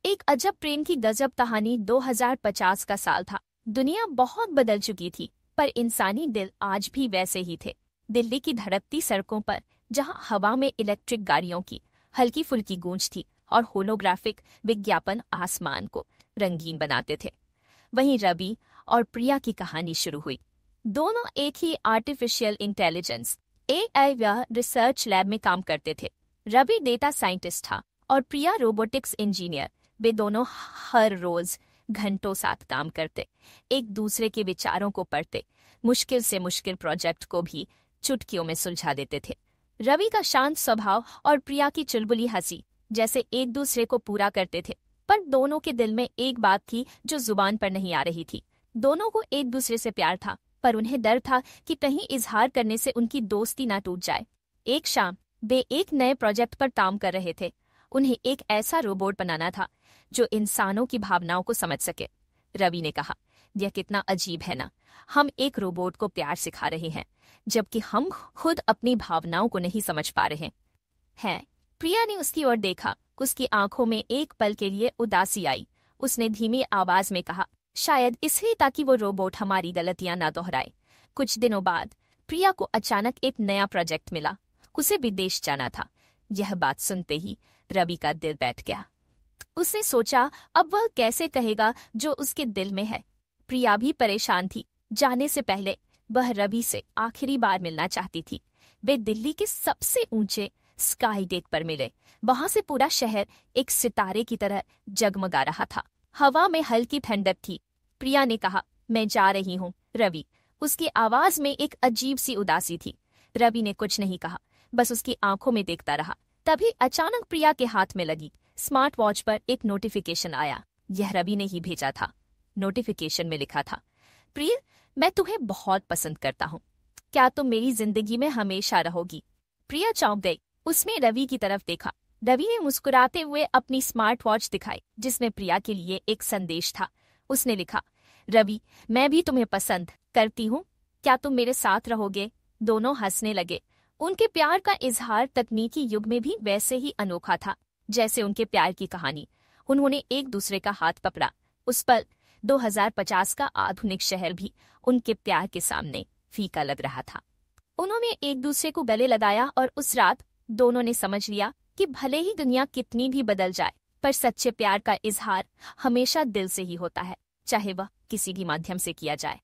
एक अजब प्रेम की गजब कहानी। 2050 का साल था। दुनिया बहुत बदल चुकी थी, पर इंसानी दिल आज भी वैसे ही थे। दिल्ली की धड़कती सड़कों पर, जहां हवा में इलेक्ट्रिक गाड़ियों की हल्की फुल्की गूंज थी और होलोग्राफिक विज्ञापन आसमान को रंगीन बनाते थे, वहीं रवि और प्रिया की कहानी शुरू हुई। दोनों एक ही artificial intelligence AI research lab में काम करते थे। रवि डेटा साइंटिस्ट था और प्रिया रोबोटिक्स इंजीनियर। वे दोनों हर रोज घंटों साथ काम करते, एक दूसरे के विचारों को पढ़ते, मुश्किल से मुश्किल प्रोजेक्ट को भी चुटकियों में सुलझा देते थे। रवि का शांत स्वभाव और प्रिया की चुलबुली हंसी जैसे एक दूसरे को पूरा करते थे, पर दोनों के दिल में एक बात थी जो जुबान पर नहीं आ रही थी। दोनों को एक दूसरे से प्यार था, पर उन्हें डर था कि कहीं इजहार करने से उनकी दोस्ती ना टूट जाए। एक शाम वे एक नए प्रोजेक्ट पर काम कर रहे थे। उन्हें एक ऐसा रोबोट बनाना था जो इंसानों की भावनाओं को समझ सके। रवि ने कहा, यह कितना अजीब है ना, हम एक रोबोट को प्यार सिखा रहे हैं जबकि हम खुद अपनी भावनाओं को नहीं समझ पा रहे हैं। प्रिया ने उसकी ओर देखा। उसकी आंखों में एक पल के लिए उदासी आई। उसने धीमी आवाज में कहा, शायद इसलिए ताकि वो रोबोट हमारी गलतियां ना दोहराए। कुछ दिनों बाद प्रिया को अचानक एक नया प्रोजेक्ट मिला। उसे विदेश जाना था। यह बात सुनते ही रवि का दिल बैठ गया। उसने सोचा, अब वह कैसे कहेगा जो उसके दिल में है। प्रिया भी परेशान थी। जाने से पहले वह रवि से आखिरी बार मिलना चाहती थी। वे दिल्ली के सबसे ऊंचे स्काई डेक पर मिले। वहां से पूरा शहर एक सितारे की तरह जगमगा रहा था। हवा में हल्की ठंडक थी। प्रिया ने कहा, मैं जा रही हूँ रवि। उसकी आवाज में एक अजीब सी उदासी थी। रवि ने कुछ नहीं कहा, बस उसकी आंखों में देखता रहा। तभी अचानक प्रिया के हाथ में लगी स्मार्ट वॉच पर एक नोटिफिकेशन आया। यह रवि ने ही भेजा था। नोटिफिकेशन में लिखा था, प्रिय, मैं तुम्हें बहुत पसंद करता हूँ। क्या तुम मेरी जिंदगी में हमेशा रहोगी? प्रिया चौंक गई। उसने रवि की तरफ देखा। रवि ने मुस्कुराते हुए अपनी स्मार्ट वॉच दिखाई जिसमें प्रिया के लिए एक संदेश था। उसने लिखा, रवि, मैं भी तुम्हें पसंद करती हूँ, क्या तुम मेरे साथ रहोगे? दोनों हंसने लगे। उनके प्यार का इजहार तकनीकी युग में भी वैसे ही अनोखा था जैसे उनके प्यार की कहानी। उन्होंने एक दूसरे का हाथ पकड़ा। उस पल 2050 का आधुनिक शहर भी उनके प्यार के सामने फीका लग रहा था। उन्होंने एक दूसरे को गले लगाया और उस रात दोनों ने समझ लिया कि भले ही दुनिया कितनी भी बदल जाए, पर सच्चे प्यार का इजहार हमेशा दिल से ही होता है, चाहे वह किसी भी माध्यम से किया जाए।